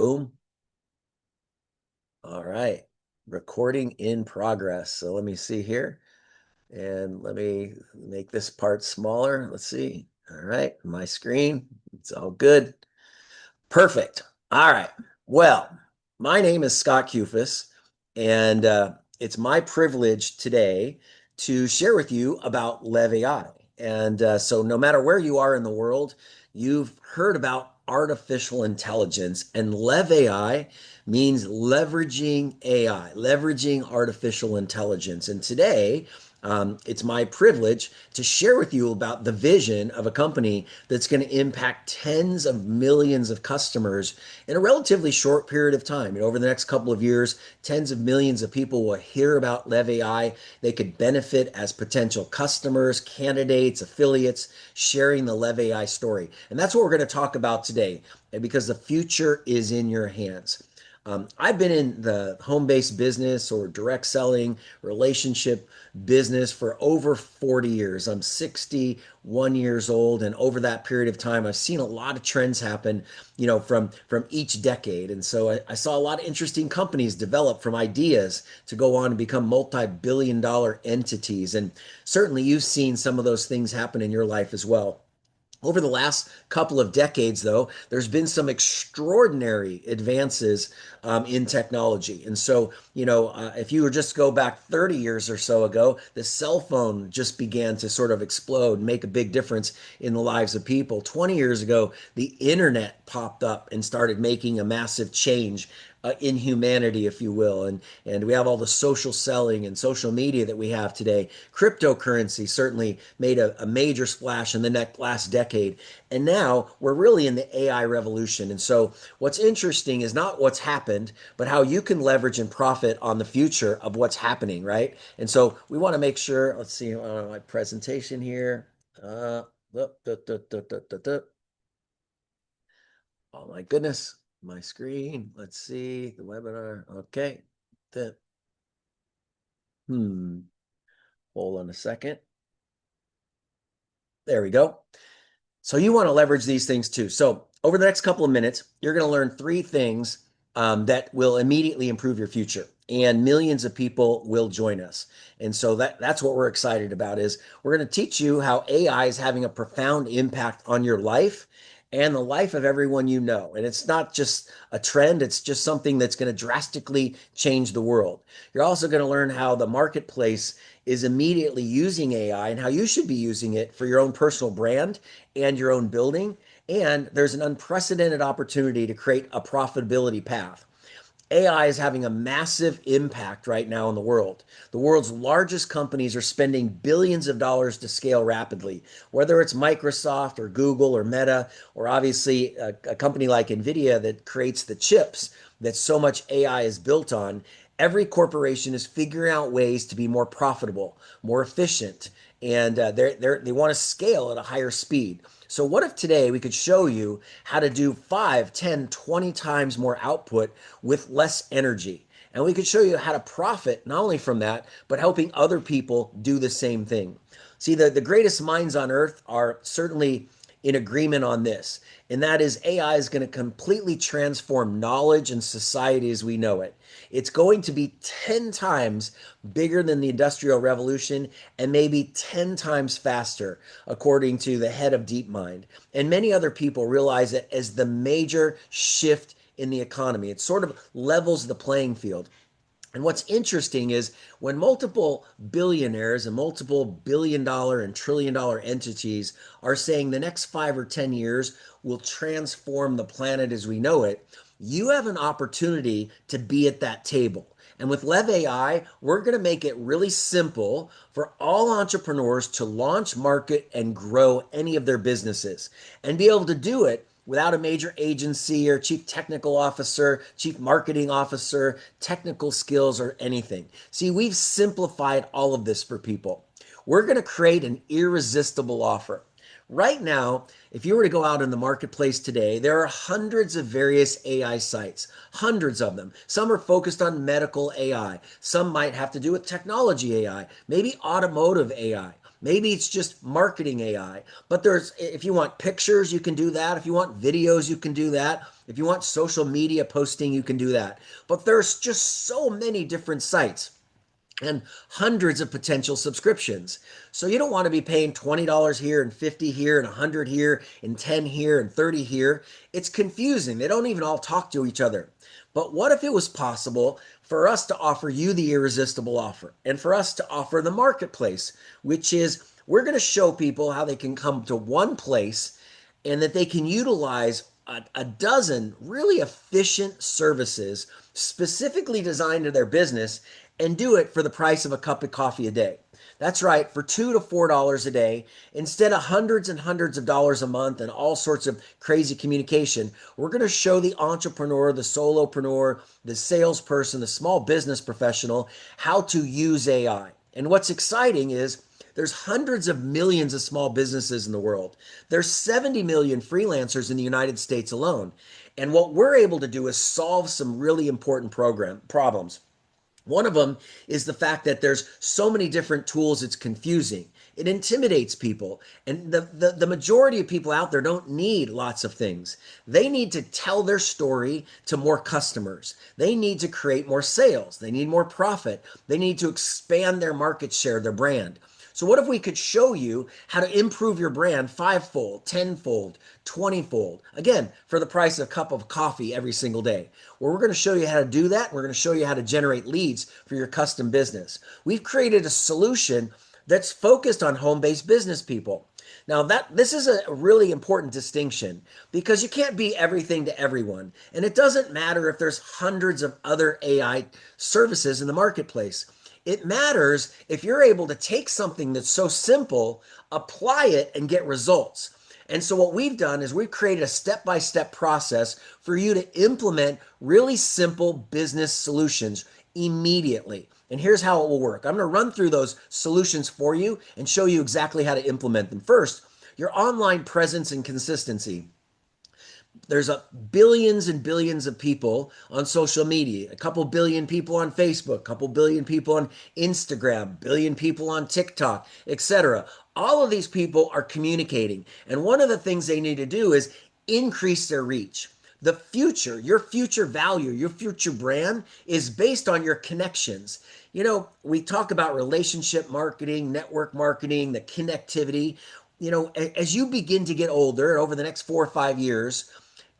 Boom. All right. Recording in progress. So let me see here. And let me make this part smaller. Let's see. All right. My screen. It's all good. Perfect. All right. Well, my name is Scott Kufus, and it's my privilege today to share with you about LEV. And so, no matter where you are in the world, you've heard about artificial intelligence, and LEV means leveraging AI, leveraging artificial intelligence. And today, it's my privilege to share with you about the vision of a company that's going to impact tens of millions of customers in a relatively short period of time. And over the next couple of years, tens of millions of people will hear about LevAI. They could benefit as potential customers, candidates, affiliates, sharing the LevAI story. And that's what we're going to talk about today, because the future is in your hands. I've been in the home-based business or direct selling relationship business for over 40 years. I'm 61 years old, and over that period of time, I've seen a lot of trends happen, from each decade. And so I saw a lot of interesting companies develop from ideas to go on and become multi-billion dollar entities. And certainly you've seen some of those things happen in your life as well. Over the last couple of decades, though, there's been some extraordinary advances in technology. And so, if you were just go back 30 years or so ago, the cell phone just began to sort of explode and make a big difference in the lives of people. 20 years ago, the internet popped up and started making a massive change in humanity, if you will. And we have all the social selling and social media that we have today. Cryptocurrency certainly made a major splash in the last decade. And now we're really in the AI revolution. And so what's interesting is not what's happened, but how you can leverage and profit on the future of what's happening, right? And so we want to make sure, let's see my presentation here. Uh, Oh my goodness, my screen. Let's see the webinar. Okay. The, hmm. Hold on a second. There we go. So you want to leverage these things too. So over the next couple of minutes, you're going to learn three things that will immediately improve your future, and millions of people will join us. And so that's what we're excited about. Is we're going to teach you how AI is having a profound impact on your life and the life of everyone you know. And it's not just a trend, it's just something that's going to drastically change the world. You're also going to learn how the marketplace is immediately using AI and how you should be using it for your own personal brand and your own building. And there's an unprecedented opportunity to create a profitability path. AI is having a massive impact right now in the world. The world's largest companies are spending billions of dollars to scale rapidly, whether it's Microsoft or Google or Meta, or obviously a company like NVIDIA that creates the chips that so much AI is built on. Every corporation is figuring out ways to be more profitable, more efficient, and they want to scale at a higher speed. So what if today we could show you how to do 5, 10, 20 times more output with less energy? And we could show you how to profit not only from that, but helping other people do the same thing. See, the greatest minds on earth are certainly in agreement on this, and that is AI is going to completely transform knowledge and society as we know it. It's going to be 10 times bigger than the Industrial Revolution and maybe 10 times faster, according to the head of DeepMind. And many other people realize it as the major shift in the economy. It sort of levels the playing field. And what's interesting is when multiple billionaires and multiple billion dollar and trillion dollar entities are saying the next 5 or 10 years will transform the planet as we know it, you have an opportunity to be at that table. And with Lev AI, we're going to make it really simple for all entrepreneurs to launch, market, and grow any of their businesses and be able to do it without a major agency or chief technical officer, chief marketing officer, technical skills, or anything. See, we've simplified all of this for people. We're going to create an irresistible offer. Right now, if you were to go out in the marketplace today, there are hundreds of various AI sites, hundreds of them. Some are focused on medical AI. Some might have to do with technology AI, maybe automotive AI. Maybe it's just marketing AI. But if you want pictures, you can do that. If you want videos, you can do that. If you want social media posting, you can do that. But there's just so many different sites and hundreds of potential subscriptions. So you don't want to be paying $20 here and 50 here and 100 here and 10 here and 30 here. It's confusing. They don't even all talk to each other. But what if it was possible for us to offer you the irresistible offer and for us to offer the marketplace, which is we're going to show people how they can come to one place and that they can utilize a dozen really efficient services specifically designed to their business and do it for the price of a cup of coffee a day. That's right, for $2 to $4 a day, instead of hundreds and hundreds of dollars a month and all sorts of crazy communication, we're going to show the entrepreneur, the solopreneur, the salesperson, the small business professional how to use AI. And what's exciting is there's hundreds of millions of small businesses in the world. There's 70 million freelancers in the United States alone. And what we're able to do is solve some really important problems. One of them is the fact that there's so many different tools, it's confusing. It intimidates people. And the majority of people out there don't need lots of things. They need to tell their story to more customers. They need to create more sales. They need more profit. They need to expand their market share, their brand. So what if we could show you how to improve your brand fivefold, tenfold, 20-fold, again, for the price of a cup of coffee every single day? Well, we're going to show you how to do that. We're going to show you how to generate leads for your custom business. We've created a solution that's focused on home-based business people. Now this is a really important distinction because you can't be everything to everyone. And it doesn't matter if there's hundreds of other AI services in the marketplace. It matters if you're able to take something that's so simple, apply it, and get results. And so what we've done is we've created a step-by-step process for you to implement really simple business solutions immediately. And here's how it will work. I'm going to run through those solutions for you and show you exactly how to implement them. First, your online presence and consistency. There's billions and billions of people on social media, a couple billion people on Facebook, a couple billion people on Instagram, billion people on TikTok, etc. All of these people are communicating. And one of the things they need to do is increase their reach. The future, your future value, your future brand is based on your connections. You know, we talk about relationship marketing, network marketing, the connectivity. You know, as you begin to get older over the next 4 or 5 years,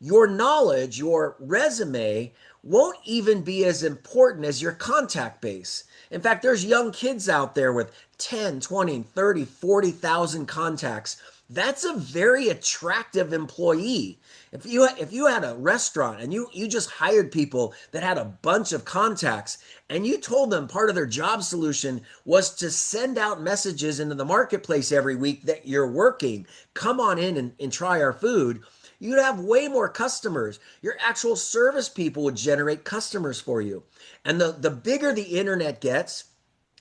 your knowledge, your resume won't even be as important as your contact base. In fact, there's young kids out there with 10, 20, 30, 40,000 contacts. That's a very attractive employee. If you had a restaurant and you just hired people that had a bunch of contacts and you told them part of their job solution was to send out messages into the marketplace every week that you're working, come on in and try our food, you'd have way more customers. Your actual service people would generate customers for you. And the bigger the internet gets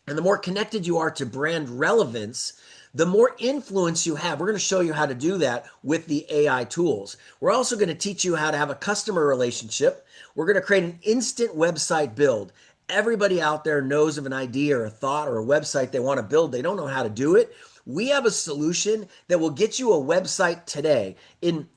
and the more connected you are to brand relevance, the more influence you have. We're going to show you how to do that with the AI tools. We're also going to teach you how to have a customer relationship. We're going to create an instant website build. Everybody out there knows of an idea or a thought or a website they want to build. They don't know how to do it. We have a solution that will get you a website today in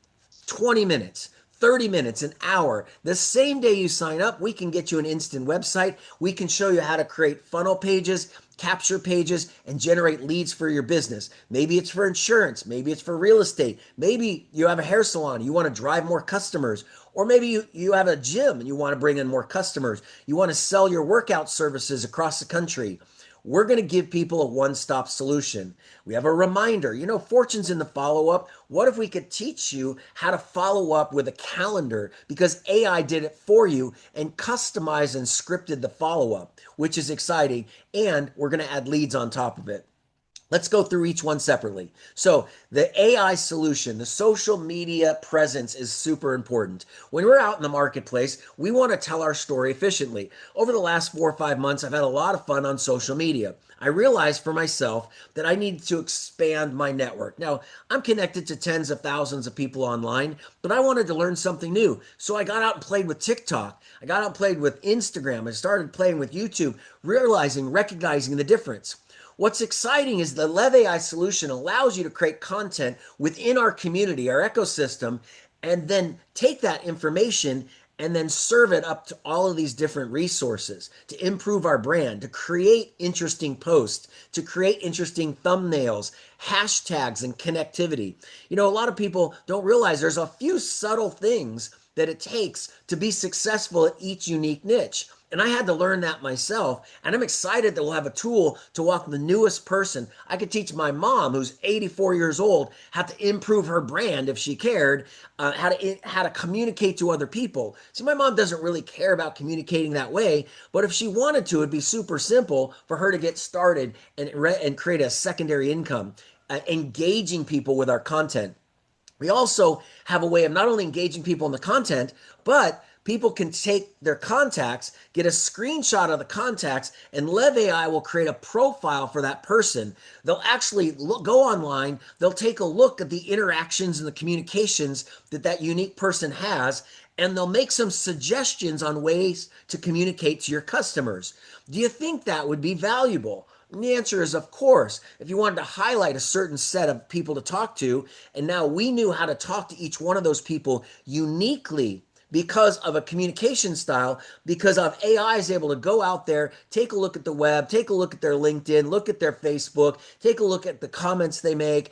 20 minutes, 30 minutes, an hour. The same day you sign up, we can get you an instant website. We can show you how to create funnel pages, capture pages, and generate leads for your business. Maybe it's for insurance. Maybe it's for real estate. Maybe you have a hair salon. You want to drive more customers. Or maybe you have a gym and you want to bring in more customers. You want to sell your workout services across the country. We're going to give people a one-stop solution. We have a reminder. You know, fortune's in the follow-up. What if we could teach you how to follow up with a calendar because AI did it for you and customized and scripted the follow-up, which is exciting. And we're going to add leads on top of it. Let's go through each one separately. So the AI solution, the social media presence is super important. When we're out in the marketplace, we want to tell our story efficiently. Over the last 4 or 5 months, I've had a lot of fun on social media. I realized for myself that I needed to expand my network. Now, I'm connected to tens of thousands of people online, but I wanted to learn something new. So I got out and played with TikTok. I got out and played with Instagram. I started playing with YouTube, recognizing the difference. what's exciting is the LEV AI solution allows you to create content within our community, our ecosystem, and then take that information and then serve it up to all of these different resources to improve our brand, to create interesting posts, to create interesting thumbnails, hashtags, and connectivity. You know, a lot of people don't realize there's a few subtle things that it takes to be successful at each unique niche. And I had to learn that myself. And I'm excited that we'll have a tool to walk the newest person. I could teach my mom, who's 84 years old, how to improve her brand if she cared, how to communicate to other people. See, my mom doesn't really care about communicating that way, but if she wanted to, it'd be super simple for her to get started and create a secondary income, engaging people with our content. We also have a way of not only engaging people in the content, but people can take their contacts, get a screenshot of the contacts, and Lev AI will create a profile for that person. They'll actually go online, they'll take a look at the interactions and the communications that that unique person has, and they'll make some suggestions on ways to communicate to your customers. Do you think that would be valuable? And the answer is, of course. If you wanted to highlight a certain set of people to talk to, and now we knew how to talk to each one of those people uniquely because of a communication style, because of AI is able to go out there, take a look at the web, take a look at their LinkedIn, look at their Facebook, take a look at the comments they make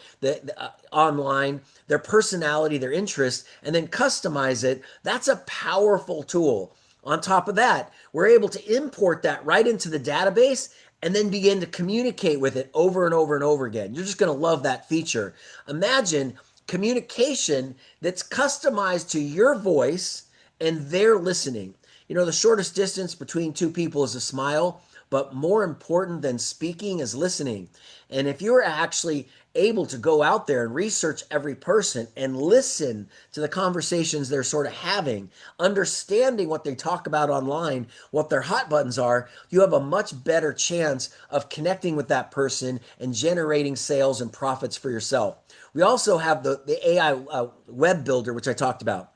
online, their personality, their interests, and then customize it. That's a powerful tool. On top of that, we're able to import that right into the database and then begin to communicate with it over and over and over again. You're just going to love that feature. Imagine communication that's customized to your voice and their listening. You know, the shortest distance between two people is a smile, but more important than speaking is listening. And if you're actually able to go out there and research every person and listen to the conversations they're sort of having, understanding what they talk about online, what their hot buttons are, you have a much better chance of connecting with that person and generating sales and profits for yourself. We also have the AI web builder, which I talked about.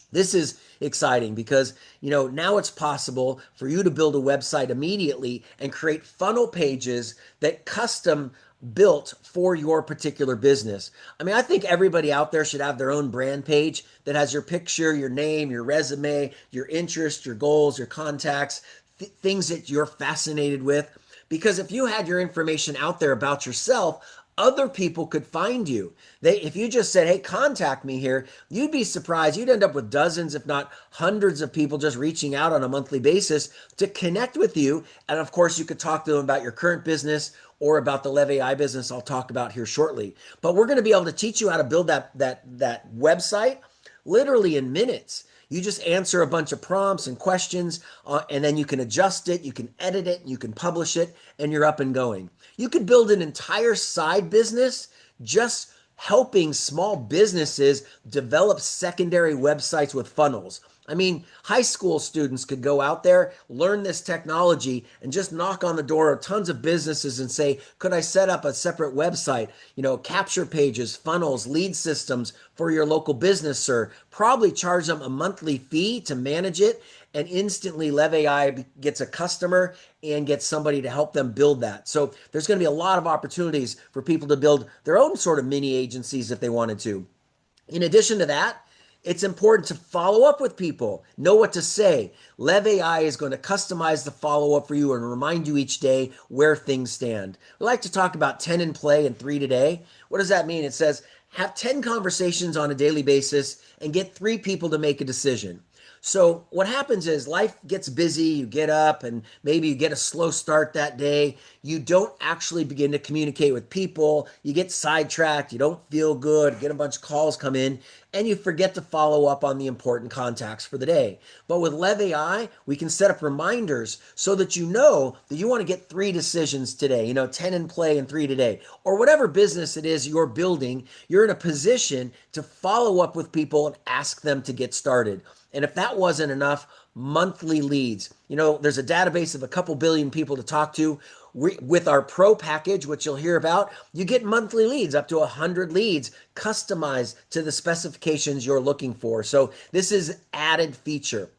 This is exciting because, you know, now it's possible for you to build a website immediately and create funnel pages that custom built for your particular business. I mean, I think everybody out there should have their own brand page that has your picture, your name, your resume, your interests, your goals, your contacts, things that you're fascinated with. Because if you had your information out there about yourself, other people could find you. If you just said, hey, contact me here, you'd be surprised. You'd end up with dozens, if not hundreds of people just reaching out on a monthly basis to connect with you. And of course, you could talk to them about your current business or about the Lev AI business I'll talk about here shortly. But we're going to be able to teach you how to build that website literally in minutes. You just answer a bunch of prompts and questions, and then you can adjust it, you can edit it, you can publish it, and you're up and going. You could build an entire side business just helping small businesses develop secondary websites with funnels. I mean, high school students could go out there, learn this technology, and just knock on the door of tons of businesses and say, could I set up a separate website? You know, capture pages, funnels, lead systems for your local business, sir. Probably charge them a monthly fee to manage it, and instantly Lev AI gets a customer and gets somebody to help them build that. So there's going to be a lot of opportunities for people to build their own sort of mini agencies if they wanted to. In addition to that, it's important to follow up with people, know what to say. Lev AI is going to customize the follow up for you and remind you each day where things stand. We like to talk about 10 in play and 3 today. What does that mean? It says have 10 conversations on a daily basis and get 3 people to make a decision. So what happens is life gets busy, you get up and maybe you get a slow start that day. You don't actually begin to communicate with people. You get sidetracked, you don't feel good, get a bunch of calls come in, and you forget to follow up on the important contacts for the day. But with Lev AI, we can set up reminders so that you know that you want to get 3 decisions today, you know, 10 in play and 3 today, or whatever business it is you're building, you're in a position to follow up with people and ask them to get started. And if that wasn't enough, monthly leads. You know, there's a database of a couple billion people to talk to. With our pro package, which you'll hear about, you get monthly leads, up to 100 leads, customized to the specifications you're looking for. So this is added feature.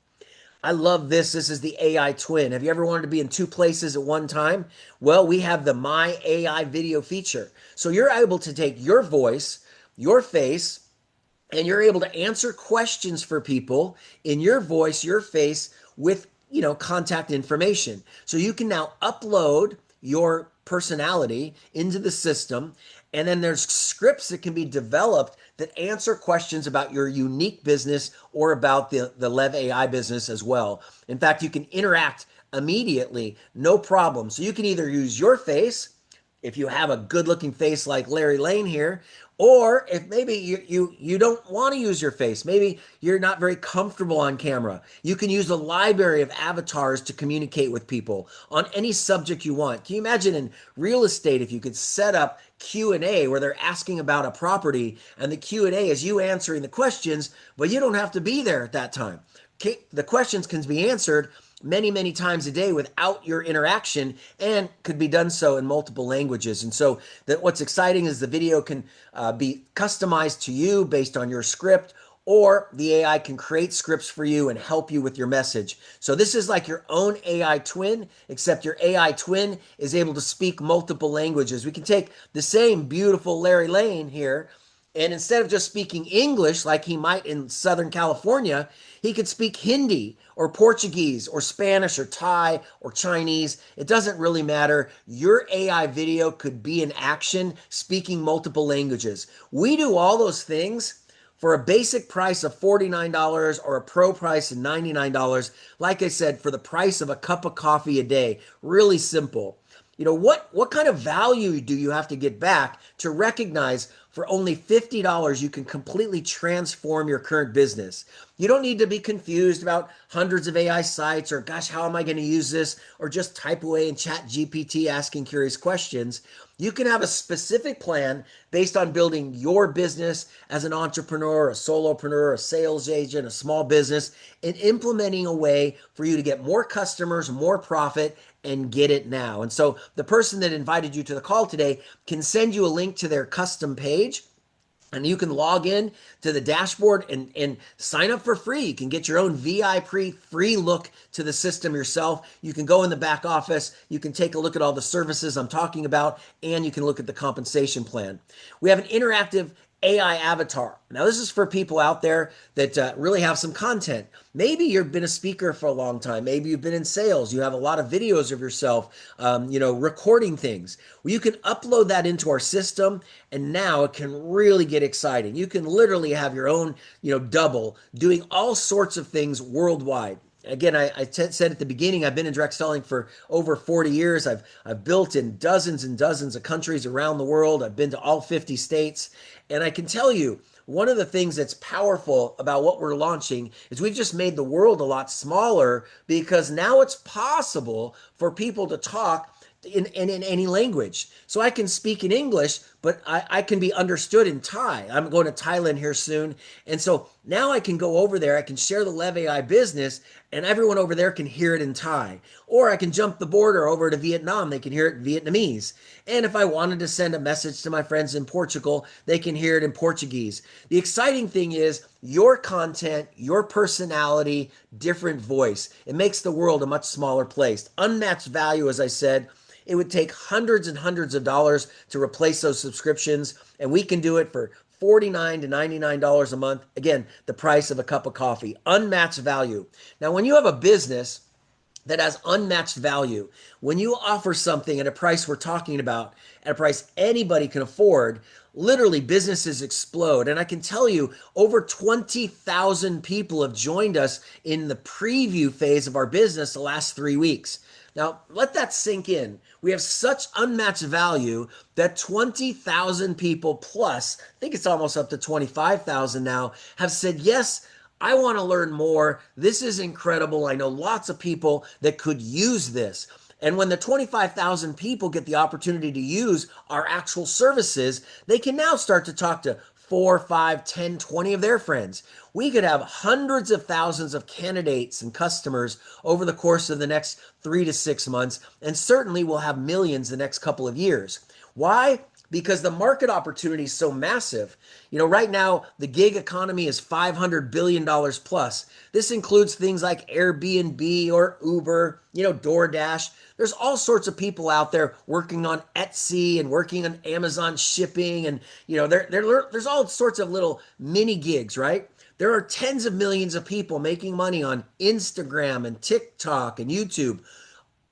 I love this. This is the AI twin. Have you ever wanted to be in two places at one time? Well, we have the My AI video feature. So you're able to take your voice, your face, and you're able to answer questions for people in your voice, your face, with contact information. So you can now upload your personality into the system, and then there's scripts that can be developed that answer questions about your unique business or about the Lev AI business as well. In fact, you can interact immediately, no problem. So you can either use your face if you have a good looking face like Larry Lane here, or if maybe you don't want to use your face, maybe you're not very comfortable on camera, you can use a library of avatars to communicate with people on any subject you want. Can you imagine in real estate if you could set up Q&A where they're asking about a property and the Q&A is you answering the questions, but you don't have to be there at that time. The questions can be answered many times a day without your interaction and could be done so in multiple languages. And so that what's exciting is the video can be customized to you based on your script, or the AI can create scripts for you and help you with your message. So this is like your own AI twin, except your AI twin is able to speak multiple languages. We can take the same beautiful Larry Lane here, and instead of just speaking English like he might in Southern California, he could speak Hindi or Portuguese or Spanish or Thai or Chinese. It doesn't really matter. Your AI video could be in action speaking multiple languages. We do all those things for a basic price of $49 or a pro price of $99. Like I said, for the price of a cup of coffee a day. Really simple. What kind of value do you have to get back to recognize for only $50 you can completely transform your current business? You don't need to be confused about hundreds of AI sites or, gosh, how am I going to use this? Or just type away in Chat GPT asking curious questions. You can have a specific plan based on building your business as an entrepreneur, a solopreneur, a sales agent, a small business, and implementing a way for you to get more customers, more profit, and get it now. And so the person that invited you to the call today can send you a link to their custom page, and you can log in to the dashboard and sign up for free. You can get your own VIP free look to the system yourself. You can go in the back office. You can take a look at all the services I'm talking about, and you can look at the compensation plan. We have an interactive AI avatar. Now, this is for people out there that really have some content. Maybe you've been a speaker for a long time. Maybe you've been in sales. You have a lot of videos of yourself, recording things. Well, you can upload that into our system, and now it can really get exciting. You can literally have your own, double doing all sorts of things worldwide. Again, I said at the beginning, I've been in direct selling for over 40 years. I've built in dozens and dozens of countries around the world. I've been to all 50 states. And I can tell you, one of the things that's powerful about what we're launching is we've just made the world a lot smaller, because now it's possible for people to talk in any language. So I can speak in English, but I can be understood in Thai. I'm going to Thailand here soon. And so now I can go over there, I can share the Lev AI business, and everyone over there can hear it in Thai. Or I can jump the border over to Vietnam, they can hear it in Vietnamese. And if I wanted to send a message to my friends in Portugal, they can hear it in Portuguese. The exciting thing is your content, your personality, different voice. It makes the world a much smaller place. Unmatched value, as I said. It would take hundreds and hundreds of dollars to replace those subscriptions, and we can do it for $49 to $99 a month. Again, the price of a cup of coffee. Unmatched value. Now, when you have a business that has unmatched value, when you offer something at a price we're talking about, at a price anybody can afford, literally businesses explode. And I can tell you, over 20,000 people have joined us in the preview phase of our business the last 3 weeks. Now, let that sink in. We have such unmatched value that 20,000 people plus, I think it's almost up to 25,000 now, have said, yes, I want to learn more. This is incredible. I know lots of people that could use this. And when the 25,000 people get the opportunity to use our actual services, they can now start to talk to 4, 5, 10, 20 of their friends. We could have hundreds of thousands of candidates and customers over the course of the next 3 to 6 months, and certainly we'll have millions the next couple of years. Why? because the market opportunity is so massive. Right now, the gig economy is $500 billion plus. This includes things like Airbnb or Uber, DoorDash. There's all sorts of people out there working on Etsy and working on Amazon shipping. And, there's all sorts of little mini gigs, right? There are tens of millions of people making money on Instagram and TikTok and YouTube.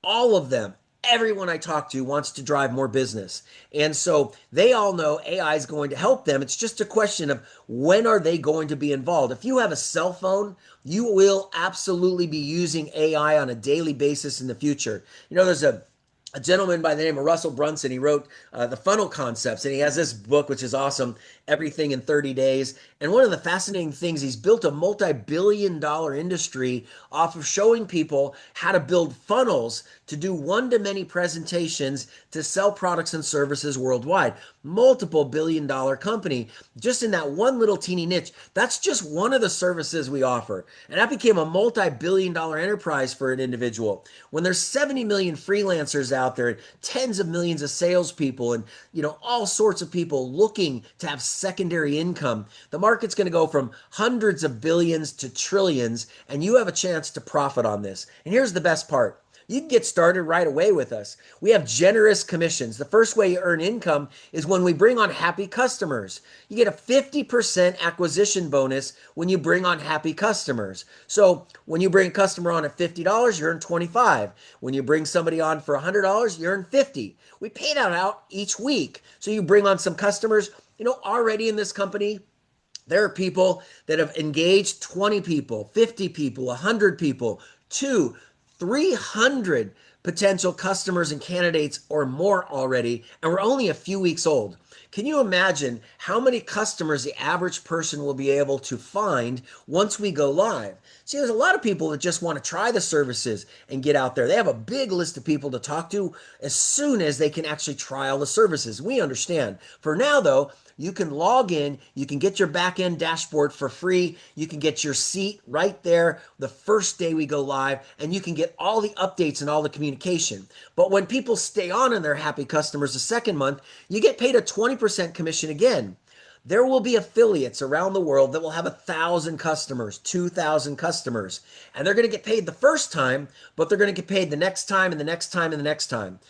All of them, everyone I talk to wants to drive more business. And so they all know AI is going to help them. It's just a question of when are they going to be involved. If you have a cell phone, you will absolutely be using AI on a daily basis in the future. There's a gentleman by the name of Russell Brunson. He wrote The Funnel Concepts, and he has this book, which is awesome, Everything in 30 Days. And one of the fascinating things, he's built a multi-billion-dollar industry off of showing people how to build funnels to do one-to-many presentations to sell products and services worldwide. Multiple billion-dollar company, just in that one little teeny niche. That's just one of the services we offer. And that became a multi-billion-dollar enterprise for an individual. When there's 70 million freelancers out there, and tens of millions of salespeople, and all sorts of people looking to have secondary income, the market's going to go from hundreds of billions to trillions, and you have a chance to profit on this. And here's the best part. You can get started right away with us. We have generous commissions. The first way you earn income is when we bring on happy customers. You get a 50% acquisition bonus when you bring on happy customers. So when you bring a customer on at $50, you earn $25. When you bring somebody on for $100, you earn $50. We pay that out each week. So you bring on some customers, already in this company. There are people that have engaged 20 people, 50 people, 100 people, 300 potential customers and candidates or more already, and we're only a few weeks old. Can you imagine how many customers the average person will be able to find once we go live? See, there's a lot of people that just want to try the services and get out there. They have a big list of people to talk to as soon as they can actually trial the services. We understand. For now, though, you can log in, you can get your back-end dashboard for free, you can get your seat right there the first day we go live, and you can get all the updates and all the communication. But when people stay on and they're happy customers the second month, you get paid a 20% commission again. There will be affiliates around the world that will have 1,000 customers, 2,000 customers, and they're going to get paid the first time, but they're going to get paid the next time and the next time and the next time.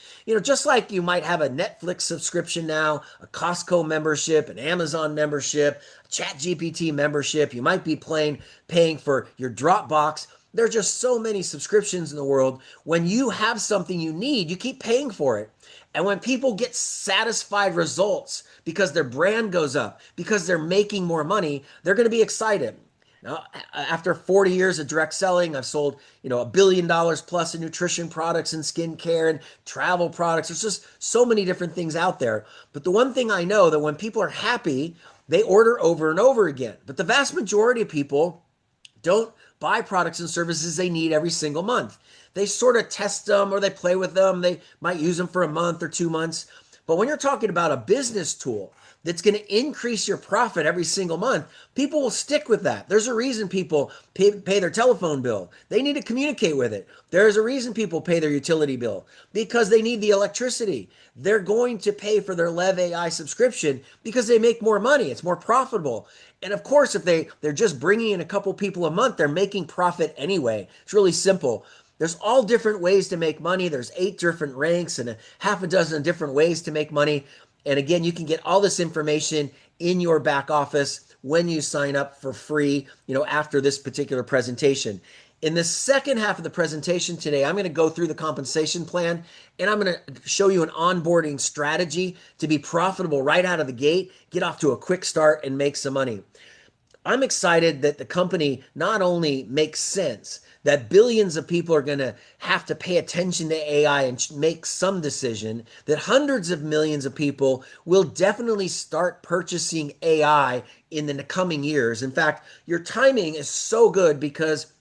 Just like you might have a Netflix subscription now, a Costco membership, an Amazon membership, a ChatGPT membership, you might be paying for your Dropbox. There are just so many subscriptions in the world. When you have something you need, you keep paying for it. And when people get satisfied results because their brand goes up, because they're making more money, they're going to be excited. Now, after 40 years of direct selling, I've sold, $1 billion plus in nutrition products and skincare and travel products. There's just so many different things out there. But the one thing I know that when people are happy, they order over and over again. But the vast majority of people don't buy products and services they need every single month. They sort of test them or they play with them. They might use them for a month or 2 months. But when you're talking about a business tool that's going to increase your profit every single month, people will stick with that. There's a reason people pay their telephone bill. They need to communicate with it. There's a reason people pay their utility bill because they need the electricity. They're going to pay for their LEV AI subscription because they make more money. It's more profitable. And of course, if they're just bringing in a couple people a month, they're making profit anyway. It's really simple. There's all different ways to make money. There's 8 different ranks and a half a dozen different ways to make money. And again, you can get all this information in your back office when you sign up for free, after this particular presentation. In the second half of the presentation today, I'm going to go through the compensation plan and I'm going to show you an onboarding strategy to be profitable right out of the gate, get off to a quick start and make some money. I'm excited that the company not only makes sense, that billions of people are going to have to pay attention to AI and make some decision, that hundreds of millions of people will definitely start purchasing AI in the coming years. In fact, your timing is so good because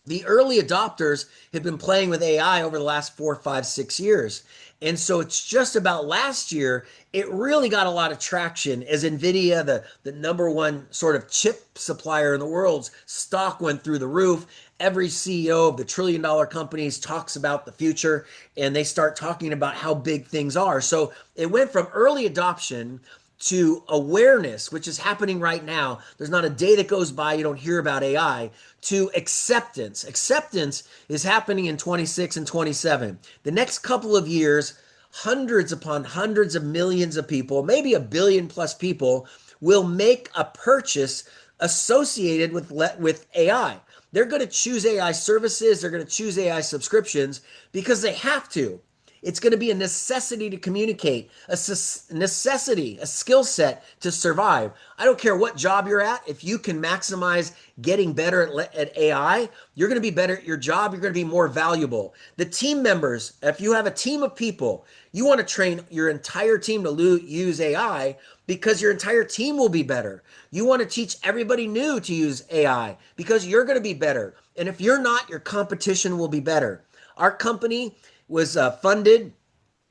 The early adopters have been playing with AI over the last 4, 5, 6 years. And so it's just about last year, it really got a lot of traction as NVIDIA, the number one sort of chip supplier in the world's stock went through the roof. Every CEO of the trillion-dollar companies talks about the future and they start talking about how big things are. So it went from early adoption to awareness, which is happening right now. There's not a day that goes by you don't hear about AI, to acceptance. Acceptance is happening in 26 and 27. The next couple of years, hundreds upon hundreds of millions of people, maybe a billion plus people, will make a purchase associated with AI. They're going to choose AI services, they're going to choose AI subscriptions because they have to. It's going to be a necessity to communicate, a necessity, a skill set to survive. I don't care what job you're at. If you can maximize getting better at AI, you're going to be better at your job. You're going to be more valuable. The team members, if you have a team of people, you want to train your entire team to use AI because your entire team will be better. You want to teach everybody new to use AI because you're going to be better. And if you're not, your competition will be better. Our company was funded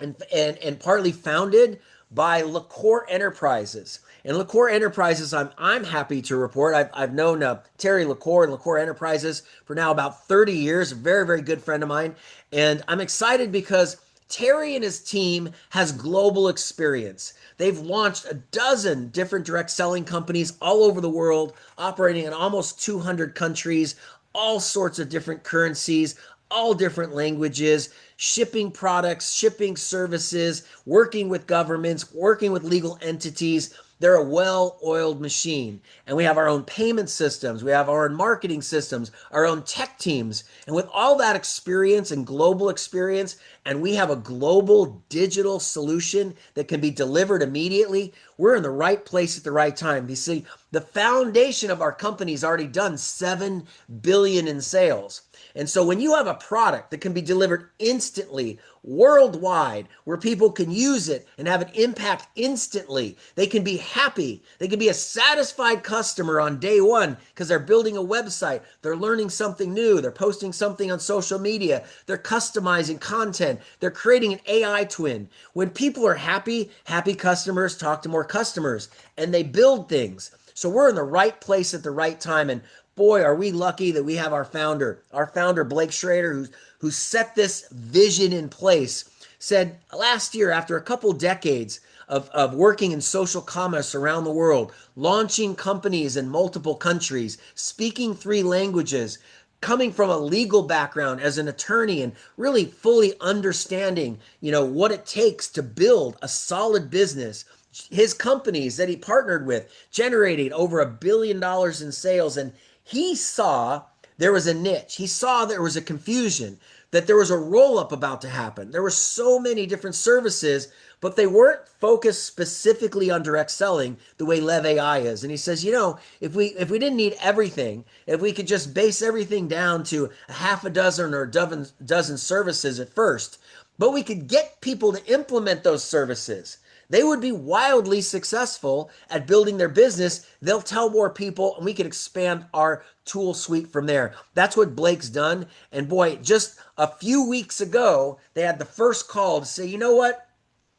and partly founded by LaCour Enterprises. And LaCour Enterprises, I'm happy to report, I've known Terry LaCour and LaCour Enterprises for now about 30 years, a very, very good friend of mine. And I'm excited because Terry and his team has global experience. They've launched a dozen different direct selling companies all over the world, operating in almost 200 countries, all sorts of different currencies, all different languages, shipping products, shipping services, working with governments, working with legal entities. They're a well-oiled machine. And we have our own payment systems. We have our own marketing systems, our own tech teams. And with all that experience and global experience, and we have a global digital solution that can be delivered immediately, we're in the right place at the right time. You see, the foundation of our company has already done 7 billion in sales. And so when you have a product that can be delivered instantly, worldwide, where people can use it and have an impact instantly, they can be happy. They can be a satisfied customer on day one because they're building a website, they're learning something new, they're posting something on social media, they're customizing content, they're creating an AI twin. When people are happy, happy customers talk to more customers and they build things. So we're in the right place at the right time. And boy, are we lucky that we have our founder, Blake Schrader, who set this vision in place, said last year, after a couple decades of working in social commerce around the world, launching companies in multiple countries, speaking 3 languages, coming from a legal background as an attorney and really fully understanding, what it takes to build a solid business. His companies that he partnered with generated over $1 billion in sales, and he saw there was a niche. He saw there was a confusion, that there was a roll up about to happen. There were so many different services, but they weren't focused specifically on direct selling the way LEV AI is. And he says, if we didn't need everything, if we could just base everything down to a half a dozen or a dozen services at first, but we could get people to implement those services, they would be wildly successful at building their business. They'll tell more people and we can expand our tool suite from there. That's what Blake's done. And boy, just a few weeks ago, they had the first call to say, you know what?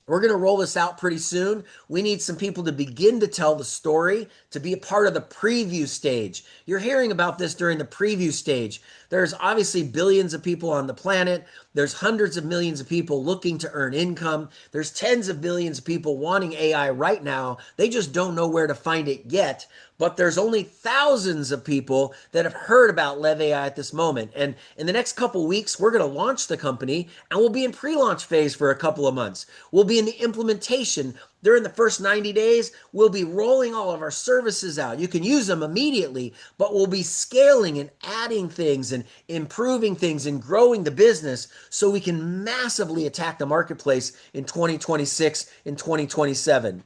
We're going to roll this out pretty soon. We need some people to begin to tell the story, to be a part of the preview stage. You're hearing about this during the preview stage. There's obviously billions of people on the planet. There's hundreds of millions of people looking to earn income. There's tens of billions of people wanting AI right now. They just don't know where to find it yet. But there's only thousands of people that have heard about LEV AI at this moment. And in the next couple weeks, we're going to launch the company and we'll be in pre-launch phase for a couple of months. We'll be in the implementation. During the first 90 days, we'll be rolling all of our services out. You can use them immediately, but we'll be scaling and adding things and improving things and growing the business so we can massively attack the marketplace in 2026 and 2027.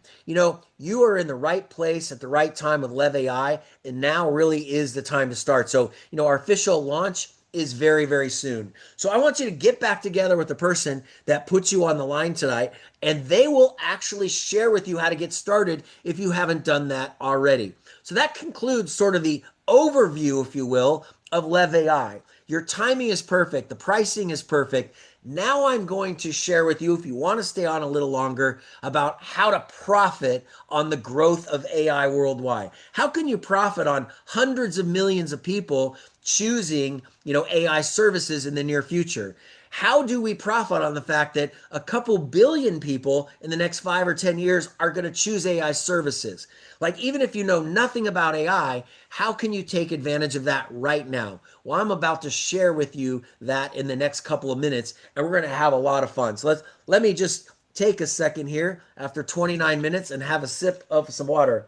You are in the right place at the right time with LEV AI, and now really is the time to start. So, our official launch is very, very soon. So I want you to get back together with the person that puts you on the line tonight, and they will actually share with you how to get started if you haven't done that already. So that concludes sort of the overview, if you will, of LEV AI. Your timing is perfect. The pricing is perfect. Now I'm going to share with you, if you want to stay on a little longer, about how to profit on the growth of AI worldwide. How can you profit on hundreds of millions of people choosing, AI services in the near future? How do we profit on the fact that a couple billion people in the next 5 or 10 years are going to choose AI services? Like, even if you know nothing about AI, how can you take advantage of that right now? Well, I'm about to share with you that in the next couple of minutes, and we're going to have a lot of fun. So let me just take a second here after 29 minutes and have a sip of some water.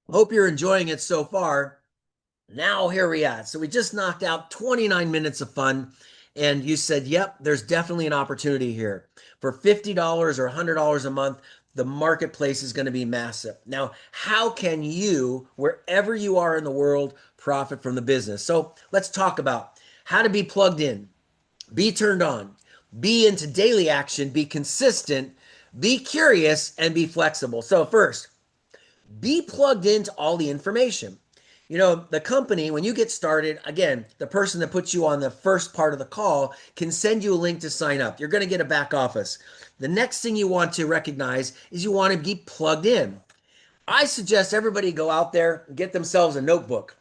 Hope you're enjoying it so far. Now here we are. So we just knocked out 29 minutes of fun, and you said, yep, there's definitely an opportunity here. For $50 or $100 a month, the marketplace is going to be massive. Now, how can you, wherever you are in the world, profit from the business? So let's talk about how to be plugged in, be turned on, be into daily action, be consistent, be curious, and be flexible. So first, be plugged into all the information. The company, when you get started, again, the person that puts you on the first part of the call can send you a link to sign up. You're going to get a back office. The next thing you want to recognize is you want to be plugged in. I suggest everybody go out there and get themselves a notebook.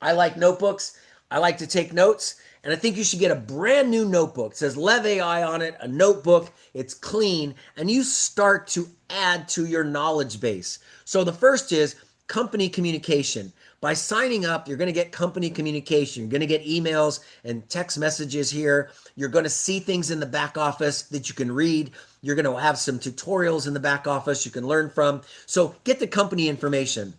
I like notebooks. I like to take notes. And I think you should get a brand new notebook. It says LEV AI on it, a notebook. It's clean. And you start to add to your knowledge base. So the first is company communication. By signing up, you're going to get company communication. You're going to get emails and text messages here. You're going to see things in the back office that you can read. You're going to have some tutorials in the back office you can learn from. So get the company information.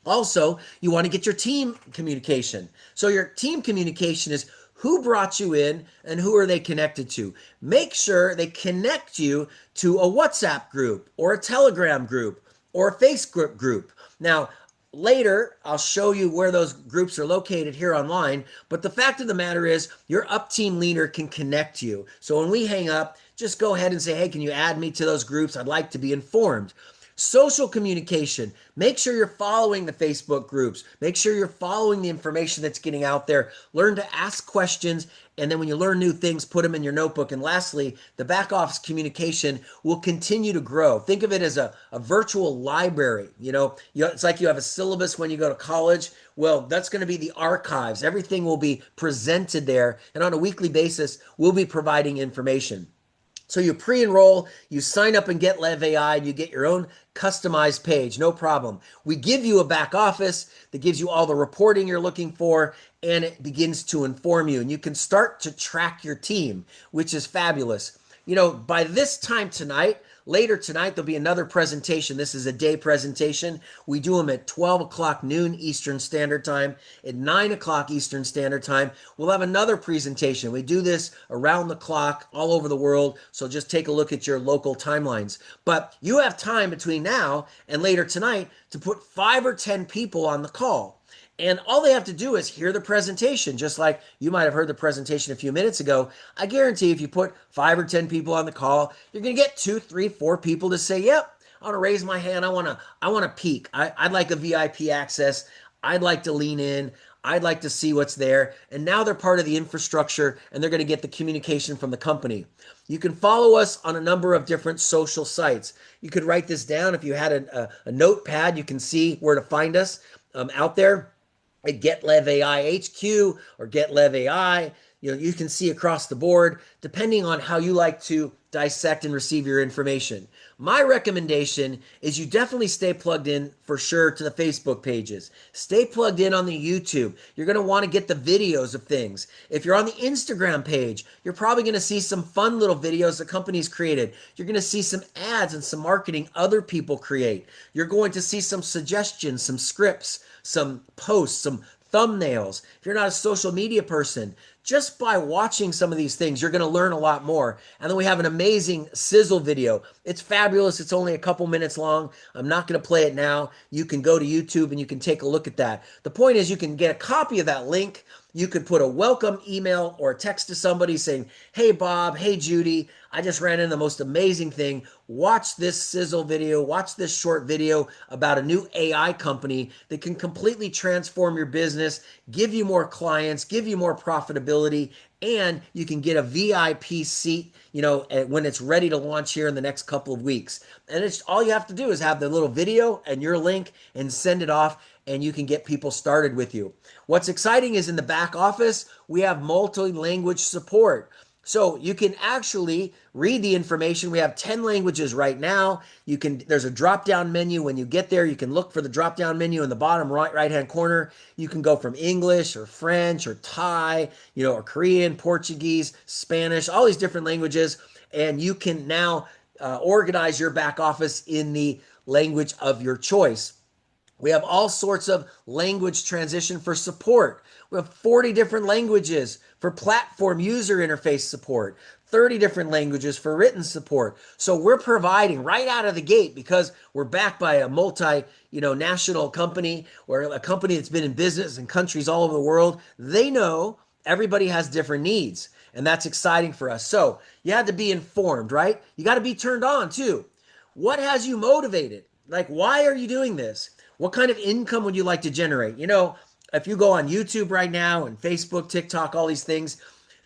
Also, you want to get your team communication. So your team communication is who brought you in and who are they connected to. Make sure they connect you to a WhatsApp group or a Telegram group or a Facebook group. Now, later, I'll show you where those groups are located here online. But the fact of the matter is, your up team leader can connect you. So when we hang up, just go ahead and say, hey, can you add me to those groups? I'd like to be informed. Social communication. Make sure you're following the Facebook groups. Make sure you're following the information that's getting out there. Learn to ask questions. And then when you learn new things, put them in your notebook. And lastly, the back office communication will continue to grow. Think of it as a virtual library. It's like you have a syllabus when you go to college. Well, that's going to be the archives. Everything will be presented there. And on a weekly basis, we'll be providing information. So you pre-enroll, you sign up and get LEV AI, and you get your own customized page, no problem. We give you a back office that gives you all the reporting you're looking for, and it begins to inform you. And you can start to track your team, which is fabulous. By this time tonight, later tonight, there'll be another presentation. This is a day presentation. We do them at 12 o'clock noon Eastern Standard Time. At 9 o'clock Eastern Standard Time, we'll have another presentation. We do this around the clock all over the world, so just take a look at your local timelines. But you have time between now and later tonight to put 5 or 10 people on the call. And all they have to do is hear the presentation, just like you might have heard the presentation a few minutes ago. I guarantee if you put 5 or 10 people on the call, you're going to get 2, 3, 4 people to say, yep, I want to raise my hand. I want to peek. I'd like a VIP access. I'd like to lean in. I'd like to see what's there. And now they're part of the infrastructure, and they're going to get the communication from the company. You can follow us on a number of different social sites. You could write this down. If you had a notepad, you can see where to find us out there. At Get LEV AI HQ or Get LEV AI, you can see across the board, depending on how you like to dissect and receive your information. My recommendation is you definitely stay plugged in for sure to the Facebook pages. Stay plugged in on the YouTube. You're going to want to get the videos of things. If you're on the Instagram page, you're probably going to see some fun little videos the company's created. You're going to see some ads and some marketing other people create. You're going to see some suggestions, some scripts, some posts, some thumbnails. If you're not a social media person, just by watching some of these things, you're going to learn a lot more. And then we have an amazing sizzle video It's fabulous. It's only a couple minutes long. I'm not going to play it now. You can go to YouTube and you can take a look at that. The point is, you can get a copy of that link. You could put a welcome email or a text to somebody saying, "Hey, Bob, hey, Judy, I just ran into the most amazing thing. Watch this sizzle video, watch this short video about a new AI company that can completely transform your business, give you more clients, give you more profitability, and you can get a VIP seat, when it's ready to launch here in the next couple of weeks." And it's all you have to do is have the little video and your link and send it off, and you can get people started with you. What's exciting is in the back office, we have multi-language support. So you can actually read the information. We have 10 languages right now. There's a drop-down menu. When you get there, you can look for the drop-down menu in the bottom right-hand corner. You can go from English or French or Thai, or Korean, Portuguese, Spanish, all these different languages. And you can now organize your back office in the language of your choice. We have all sorts of language transition for support. We have 40 different languages for platform user interface support, 30 different languages for written support. So we're providing right out of the gate, because we're backed by a national company, or a company that's been in business in countries all over the world. They know everybody has different needs, and that's exciting for us. So you had to be informed, right? You got to be turned on too. What has you motivated? Like, why are you doing this? What kind of income would you like to generate? If you go on YouTube right now and Facebook, TikTok, all these things,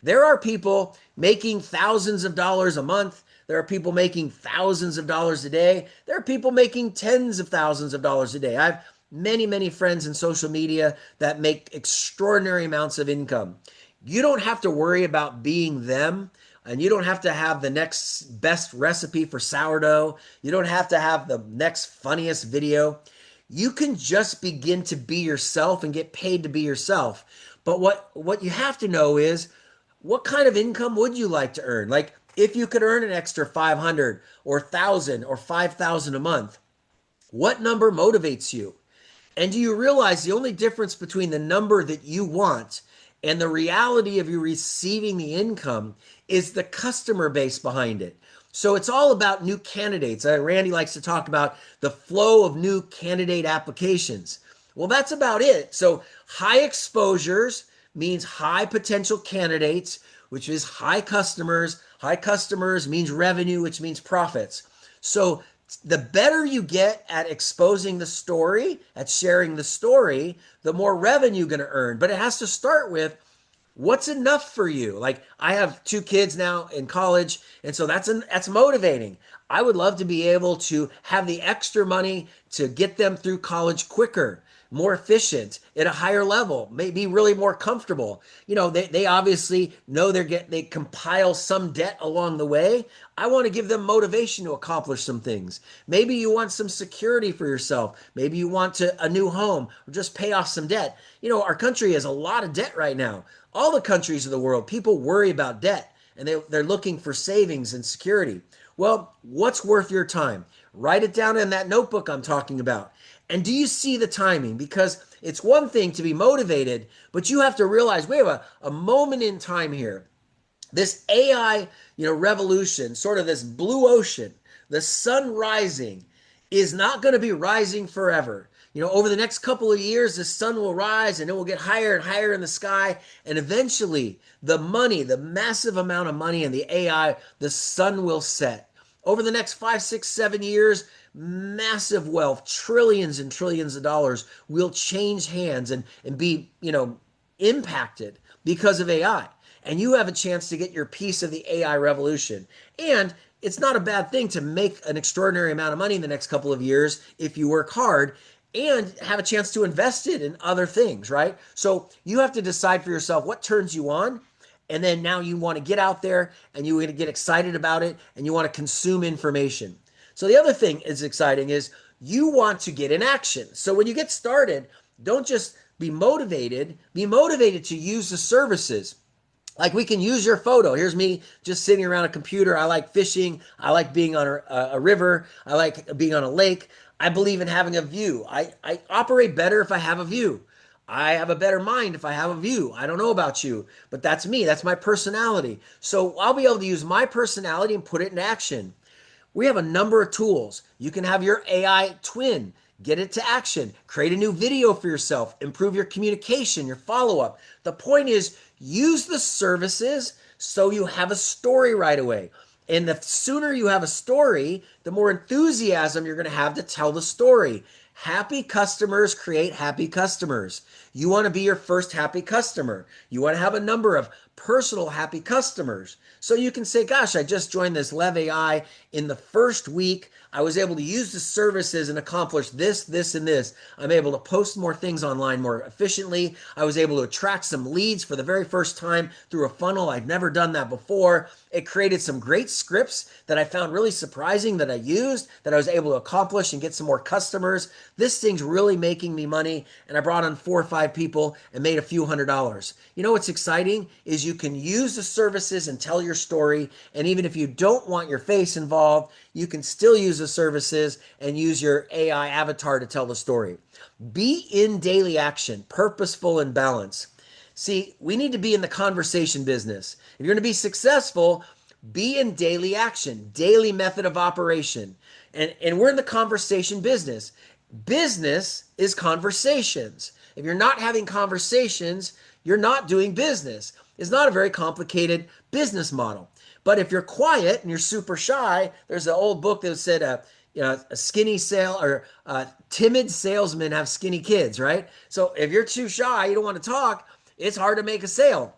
there are people making thousands of dollars a month. There are people making thousands of dollars a day. There are people making tens of thousands of dollars a day. I have many, many friends in social media that make extraordinary amounts of income. You don't have to worry about being them. And you don't have to have the next best recipe for sourdough. You don't have to have the next funniest video. You can just begin to be yourself and get paid to be yourself. But what you have to know is, what kind of income would you like to earn? Like, if you could earn an extra 500 or 1,000 or 5,000 a month, what number motivates you? And do you realize the only difference between the number that you want and the reality of you receiving the income is the customer base behind it? So it's all about new candidates. Randy likes to talk about the flow of new candidate applications. Well, that's about it. So high exposures means high potential candidates, which is high customers. High customers means revenue, which means profits. So the better you get at exposing the story, at sharing the story, the more revenue you're going to earn. But it has to start with, what's enough for you? Like, I have 2 kids now in college, and so that's motivating. I would love to be able to have the extra money to get them through college quicker, more efficient, at a higher level, maybe really more comfortable. They obviously know they compile some debt along the way. I want to give them motivation to accomplish some things. Maybe you want some security for yourself. Maybe you want a new home, or just pay off some debt. Our country has a lot of debt right now. All the countries of the world, people worry about debt, and they're looking for savings and security. Well, what's worth your time? Write it down in that notebook I'm talking about. And do you see the timing? Because it's one thing to be motivated, but you have to realize we have a moment in time here. This AI, revolution, sort of this blue ocean, the sun rising, is not going to be rising forever. Over the next couple of years, the sun will rise and it will get higher and higher in the sky. And eventually, the money, the massive amount of money in the AI, the sun will set. Over the next 5, 6, 7 years, massive wealth, trillions and trillions of dollars will change hands and be, impacted because of AI. And you have a chance to get your piece of the AI revolution. And it's not a bad thing to make an extraordinary amount of money in the next couple of years if you work hard and have a chance to invest it in other things, right? So you have to decide for yourself what turns you on. And then now you want to get out there and you want to get excited about it and you want to consume information. So the other thing is exciting is you want to get in action. So when you get started, don't just be motivated to use the services. Like, we can use your photo. Here's me just sitting around a computer. I like fishing. I like being on a river. I like being on a lake. I believe in having a view. I operate better if I have a view. I have a better mind if I have a view. I don't know about you, but that's me. That's my personality. So I'll be able to use my personality and put it in action. We have a number of tools. You can have your AI twin, get it to action, create a new video for yourself, improve your communication, your follow-up. The point is, use the services so you have a story right away. And the sooner you have a story, the more enthusiasm you're going to have to tell the story. Happy customers create happy customers. You want to be your first happy customer. You want to have a number of personal happy customers. So you can say, gosh, I just joined this LEV AI. In the first week, I was able to use the services and accomplish this, this, and this. I'm able to post more things online more efficiently. I was able to attract some leads for the very first time through a funnel. I'd never done that before. It created some great scripts that I found really surprising that I used, that I was able to accomplish and get some more customers. This thing's really making me money, and I brought on 4 or 5 people and made a few $100s. You know what's exciting is you can use the services and tell your story, and even if you don't want your face involved, you can still use the services and use your AI avatar to tell the story. Be in daily action, purposeful and balanced. See, we need to be in the conversation business. If you're going to be successful, be in daily action, daily method of operation. And we're in the conversation business. Business is conversations. If you're not having conversations, you're not doing business. It's not a very complicated business model. But if you're quiet and you're super shy, there's an old book that said, a skinny sale or timid salesmen have skinny kids, right? So if you're too shy, you don't want to talk, it's hard to make a sale.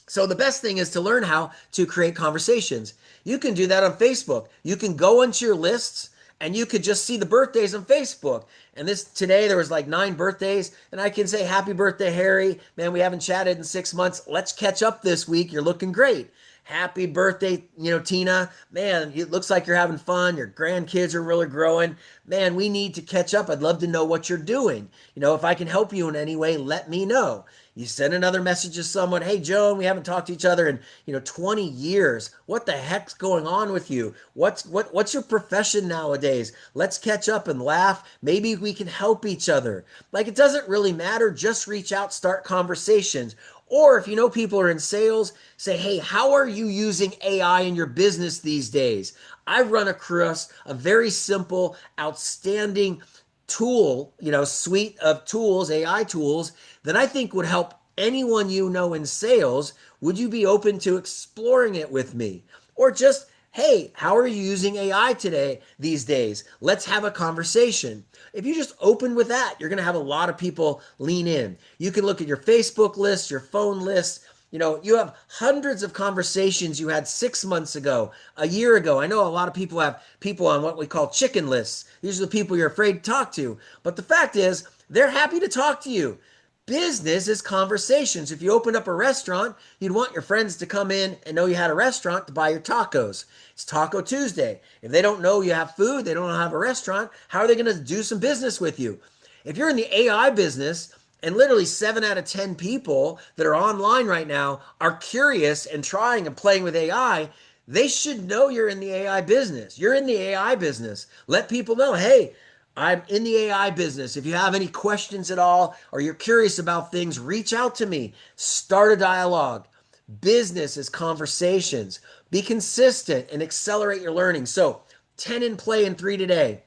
So the best thing is to learn how to create conversations. You can do that on Facebook. You can go into your lists and you could just see the birthdays on Facebook. And today there was like 9 birthdays, and I can say, happy birthday, Harry. Man, we haven't chatted in 6 months. Let's catch up this week. You're looking great. Happy birthday, Tina. Man, it looks like you're having fun. Your grandkids are really growing. Man, we need to catch up. I'd love to know what you're doing. If I can help you in any way, let me know. You send another message to someone, hey, Joan, we haven't talked to each other in 20 years. What the heck's going on with you? What's your profession nowadays? Let's catch up and laugh. Maybe we can help each other. Like, it doesn't really matter. Just reach out, start conversations. Or if you know people are in sales, say, hey, how are you using AI in your business these days? I've run across a very simple, outstanding tool, suite of tools, AI tools, that I think would help anyone in sales. Would you be open to exploring it with me? Or just, hey, how are you using AI these days? Let's have a conversation. If you just open with that, you're going to have a lot of people lean in. You can look at your Facebook list, your phone list. You have hundreds of conversations you had 6 months ago, a year ago. I know a lot of people have people on what we call chicken lists. These are the people you're afraid to talk to. But the fact is, they're happy to talk to you. Business is conversations. If you opened up a restaurant, you'd want your friends to come in and know you had a restaurant to buy your tacos. It's Taco Tuesday. If they don't know you have food, they don't have a restaurant, how are they going to do some business with you? If you're in the AI business, and literally 7 out of 10 people that are online right now are curious and trying and playing with AI, they should know you're in the AI business. You're in the AI business. Let people know, hey, I'm in the AI business. If you have any questions at all or you're curious about things, reach out to me. Start a dialogue. Business is conversations. Be consistent and accelerate your learning. So 10 in play and 3 today.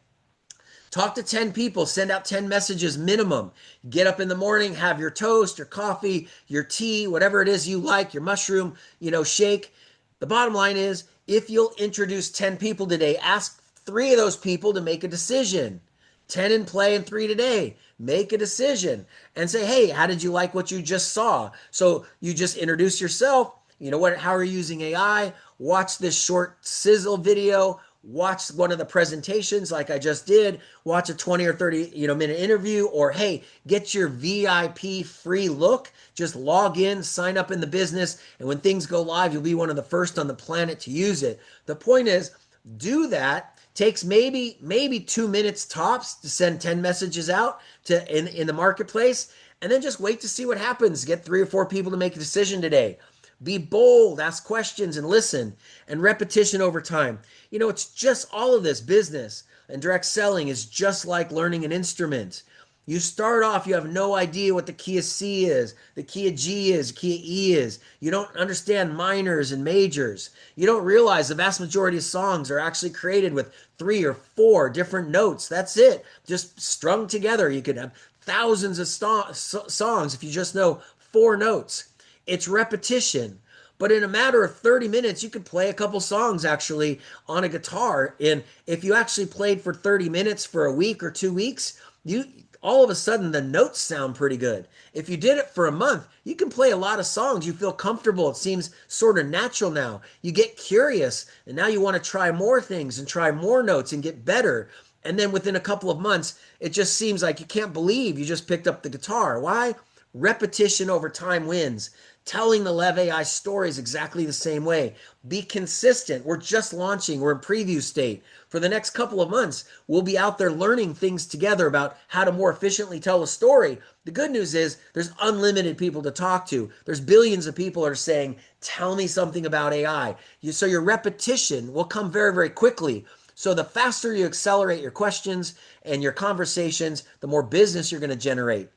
Talk to 10 people, send out 10 messages minimum. Get up in the morning, have your toast, your coffee, your tea, whatever it is you like, your mushroom, shake. The bottom line is, if you'll introduce 10 people today, ask 3 of those people to make a decision. 10 in play and 3 today. Make a decision and say, hey, how did you like what you just saw? So you just introduce yourself. How are you using AI? Watch this short sizzle video. Watch one of the presentations like I just did. Watch a 20 or 30 minute interview, or hey, get your VIP free look. Just log in, sign up in the business, and when things go live, you'll be one of the first on the planet to use it. The point is, do that. Takes maybe 2 minutes tops to send 10 messages out in the marketplace, and then just wait to see what happens. Get 3 or 4 people to make a decision today. Be bold, ask questions, and listen, and repetition over time. It's just all of this business and direct selling is just like learning an instrument. You start off, you have no idea what the key of C is, the key of G is, the key of E is. You don't understand minors and majors. You don't realize the vast majority of songs are actually created with 3 or 4 different notes. That's it, just strung together. You could have thousands of songs if you just know 4 notes. It's repetition. But in a matter of 30 minutes, you could play a couple songs actually on a guitar. And if you actually played for 30 minutes for a week or 2 weeks, you all of a sudden the notes sound pretty good. If you did it for a month, you can play a lot of songs. You feel comfortable. It seems sort of natural now. You get curious, and now you want to try more things and try more notes and get better. And then within a couple of months, it just seems like you can't believe you just picked up the guitar. Why? Repetition over time wins. Telling the LEV AI story is exactly the same way. Be consistent. We're just launching. We're in preview state. For the next couple of months, we'll be out there learning things together about how to more efficiently tell a story. The good news is there's unlimited people to talk to. There's billions of people that are saying, tell me something about AI. So your repetition will come very, very quickly. So the faster you accelerate your questions and your conversations, the more business you're going to generate.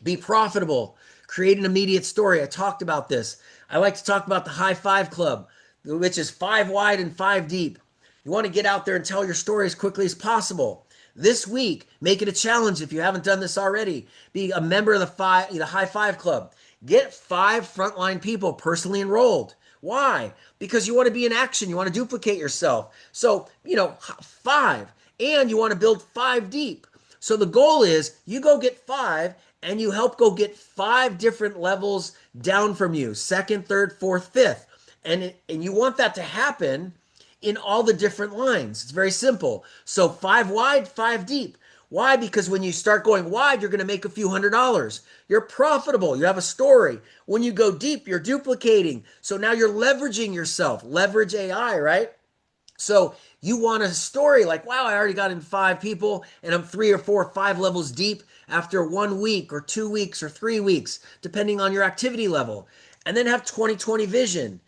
Be profitable. Create an immediate story. I talked about this. I like to talk about the high five club, which is 5 wide and 5 deep. You want to get out there and tell your story as quickly as possible. This week, make it a challenge if you haven't done this already. Be a member of the high five club. Get 5 frontline people personally enrolled. Why? Because you want to be in action. You want to duplicate yourself. So, 5. And you want to build 5 deep. So the goal is you go get 5 and you help go get 5 different levels down from you, second, third, fourth, fifth. And you want that to happen in all the different lines. It's very simple. So 5 wide, 5 deep. Why? Because when you start going wide, you're going to make a few $100s. You're profitable. You have a story. When you go deep, you're duplicating. So now you're leveraging yourself. Leverage AI, right? So you want a story like, wow, I already got in 5 people and I'm 3 or 4 or 5 levels deep after 1 week or 2 weeks or 3 weeks, depending on your activity level. And then have 20/20 vision,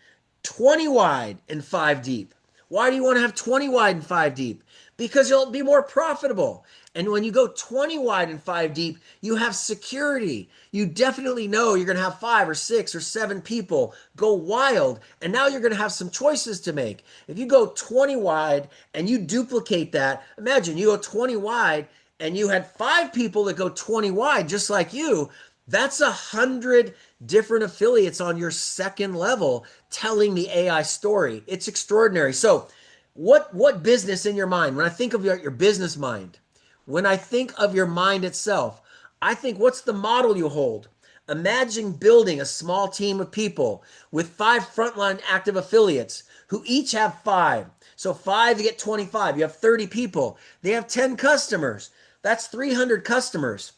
20 wide and 5 deep. Why do you want to have 20 wide and 5 deep? Because you'll be more profitable. And when you go 20 wide and 5 deep, you have security. You definitely know you're going to have 5 or 6 or 7 people go wild. And now you're going to have some choices to make. If you go 20 wide and you duplicate that, imagine you go 20 wide and you had 5 people that go 20 wide just like you. That's 100 different affiliates on your second level telling the AI story. It's extraordinary. So what business in your mind, when I think of your business mind, when I think of your mind itself, I think, what's the model you hold? Imagine building a small team of people with 5 frontline active affiliates who each have 5. So 5, you get 25. You have 30 people. They have 10 customers. That's 300 customers.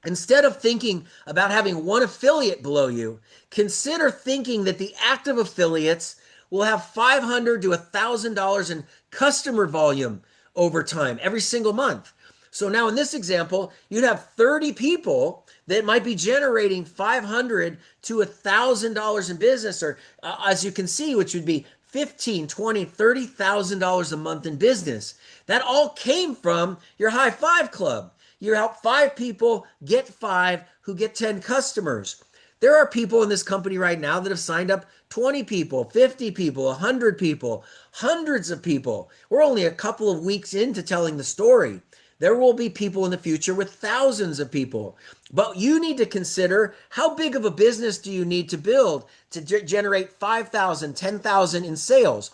Instead of thinking about having one affiliate below you, consider thinking that the active affiliates will have $500 to $1,000 in customer volume over time, every single month. So now in this example, you'd have 30 people that might be generating $500 to $1,000 in business, or as you can see, which would be $15,000, $20,000, $30,000 a month in business. That all came from your high five club. You help 5 people get 5 who get 10 customers. There are people in this company right now that have signed up 20 people, 50 people, 100 people, hundreds of people. We're only a couple of weeks into telling the story. There will be people in the future with thousands of people. But you need to consider, how big of a business do you need to build to generate 5,000, 10,000 in sales?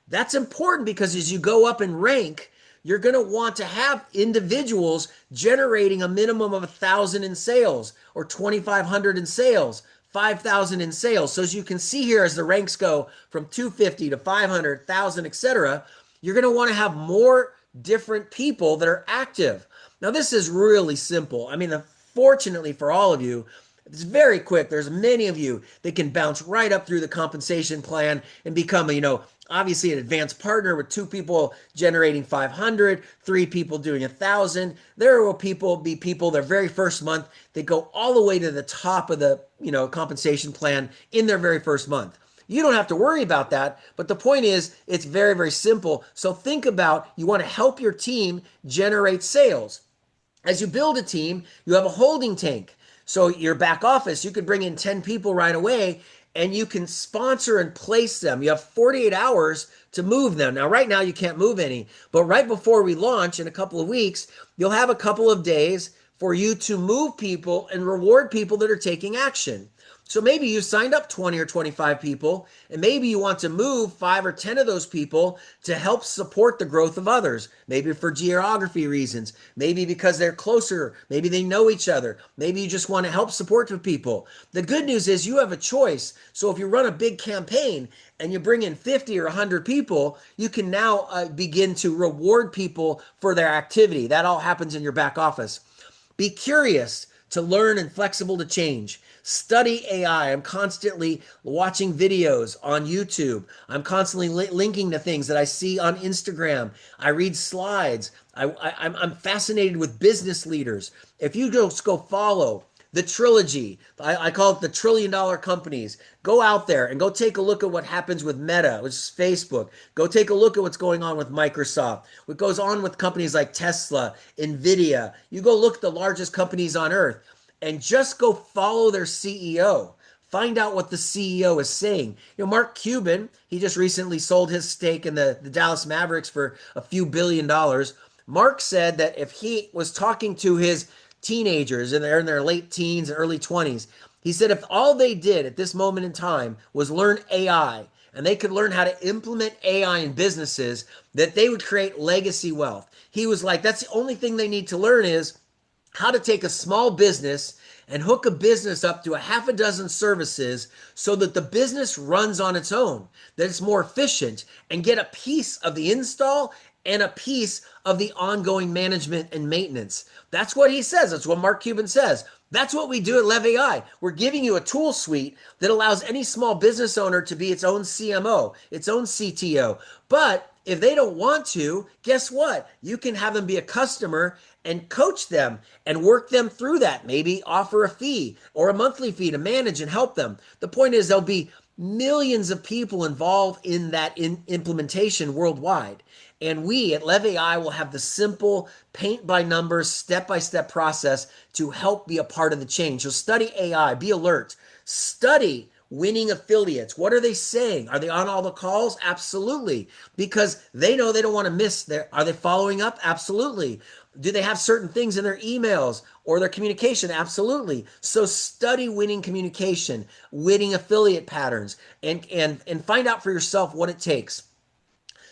That's important because as you go up in rank, you're going to want to have individuals generating a minimum of 1,000 in sales, or 2,500 in sales, 5,000 in sales. So as you can see here, as the ranks go from 250 to 500, 1,000, etc., you're going to want to have more different people that are active. Now, this is really simple. I mean, fortunately for all of you, it's very quick. There's many of you that can bounce right up through the compensation plan and become obviously an advanced partner with 2 people generating 500, 3 people doing 1,000. There will be people their very first month that go all the way to the top of the compensation plan in their very first month. You don't have to worry about that, but the point is, it's very, very simple. So think about, you want to help your team generate sales. As you build a team, you have a holding tank. So your back office, you could bring in 10 people right away and you can sponsor and place them. You have 48 hours to move them. Now, right now, you can't move any, but right before we launch in a couple of weeks, you'll have a couple of days for you to move people and reward people that are taking action. So maybe you signed up 20 or 25 people, and maybe you want to move 5 or 10 of those people to help support the growth of others. Maybe for geography reasons, maybe because they're closer, maybe they know each other, maybe you just want to help support the people. The good news is you have a choice. So if you run a big campaign and you bring in 50 or 100 people, you can now begin to reward people for their activity. That all happens in your back office. Be curious to learn and flexible to change. Study AI. I'm constantly watching videos on YouTube. I'm constantly linking to things that I see on Instagram. I read slides. I'm fascinated with business leaders. If you just go follow the trilogy, I call it the $1 trillion companies. Go out there and go take a look at what happens with Meta, which is Facebook. Go take a look at what's going on with Microsoft, what goes on with companies like Tesla, Nvidia. You go look at the largest companies on earth and just go follow their CEO. Find out what the CEO is saying. You know, Mark Cuban, he just recently sold his stake in the Dallas Mavericks for a few $1 billion. Mark said that if he was talking to his teenagers and they're in their late teens and early 20s, he said if all they did at this moment in time was learn AI and they could learn how to implement AI in businesses, that they would create legacy wealth. He was like, that's the only thing they need to learn is how to take a small business and hook a business up to a half a dozen services so that the business runs on its own, that it's more efficient, and get a piece of the install and a piece of the ongoing management and maintenance. That's what he says. That's what Mark Cuban says. That's what we do at LEV AI. We're giving you a tool suite that allows any small business owner to be its own CMO, its own CTO. But if they don't want to, guess what? You can have them be a customer and coach them and work them through that. Maybe offer a fee or a monthly fee to manage and help them. The point is, there'll be millions of people involved in that implementation worldwide. And we at LEV AI will have the simple paint by numbers, step by step process to help be a part of the change. So study AI, be alert, study winning affiliates. What are they saying? Are they on all the calls? Absolutely. Because they know they don't want to miss their, are they following up? Absolutely. Do they have certain things in their emails or their communication? Absolutely. So study winning communication, winning affiliate patterns, and find out for yourself what it takes.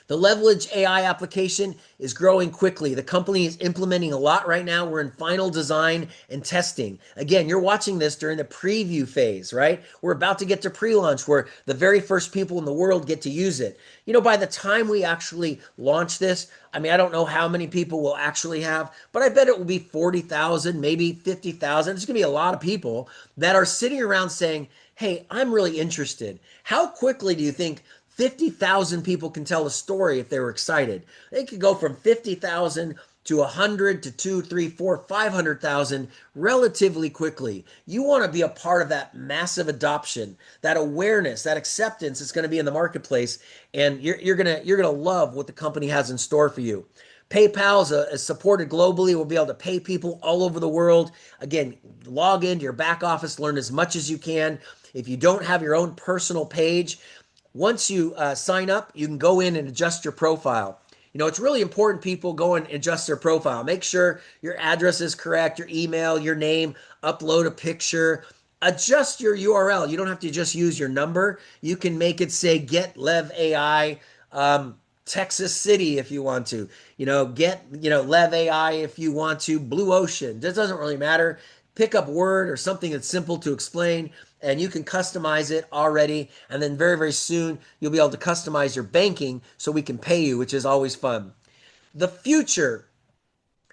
The Leverage AI application is growing quickly. The company is implementing a lot right now. We're in final design and testing. Again, you're watching this during the preview phase, right? We're about to get to pre-launch where the very first people in the world get to use it. You know, by the time we actually launch this, I mean, I don't know how many people we'll actually have, but I bet it will be 40,000, maybe 50,000. It's going to be a lot of people that are sitting around saying, hey, I'm really interested. How quickly do you think 50,000 people can tell a story if they were excited? They could go from 50,000 to 100 to 2, 3, 4, 500,000 relatively quickly. You want to be a part of that massive adoption, that awareness, that acceptance is going to be in the marketplace, and you're gonna love what the company has in store for you. PayPal is supported globally. We'll be able to pay people all over the world. Again, log into your back office, learn as much as you can. If you don't have your own personal page, once you sign up, you can go in and adjust your profile. You know, it's really important people go and adjust their profile. Make sure your address is correct, your email, your name, upload a picture, adjust your URL. You don't have to just use your number. You can make it say get Lev AI Texas City if you want to. You know, get, Lev AI if you want to, Blue Ocean. That doesn't really matter. Pick up Word or something that's simple to explain, and you can customize it already. And then very, very soon, you'll be able to customize your banking so we can pay you, which is always fun. The future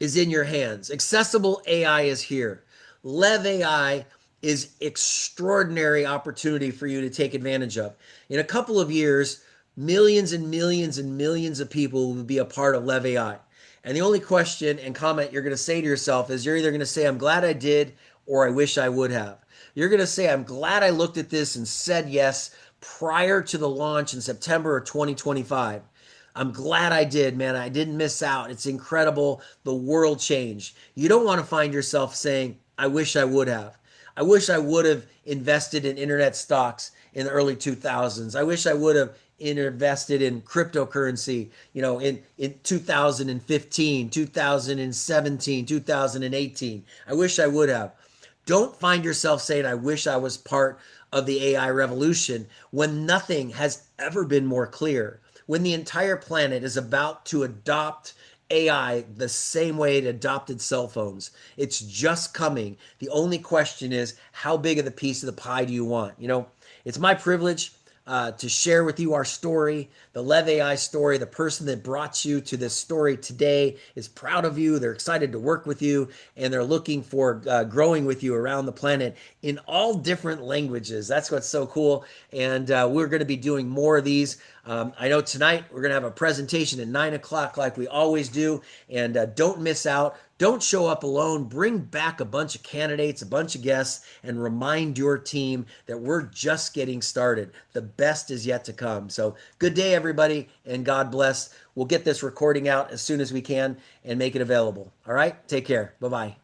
is in your hands. Accessible AI is here. Lev AI is extraordinary opportunity for you to take advantage of. In a couple of years, millions and millions and millions of people will be a part of Lev AI. And the only question and comment you're going to say to yourself is you're either going to say, I'm glad I did, or I wish I would have. You're going to say, I'm glad I looked at this and said yes prior to the launch in September of 2025. I'm glad I did, man. I didn't miss out. It's incredible. The world changed. You don't want to find yourself saying, I wish I would have. I wish I would have invested in internet stocks in the early 2000s. I wish I would have invested in cryptocurrency, in 2015, 2017, 2018. I wish I would have. Don't find yourself saying, I wish I was part of the AI revolution when nothing has ever been more clear. When the entire planet is about to adopt AI the same way it adopted cell phones. It's just coming. The only question is, how big of the piece of the pie do you want? It's my privilege to share with you our story, the LEV AI story. The person that brought you to this story today is proud of you. They're excited to work with you, and they're looking for growing with you around the planet in all different languages. That's what's so cool. And we're going to be doing more of these. I know tonight we're going to have a presentation at 9 o'clock like we always do. And don't miss out. Don't show up alone. Bring back a bunch of candidates, a bunch of guests, and remind your team that we're just getting started. The best is yet to come. So good day, everybody, and God bless. We'll get this recording out as soon as we can and make it available. All right? Take care. Bye-bye.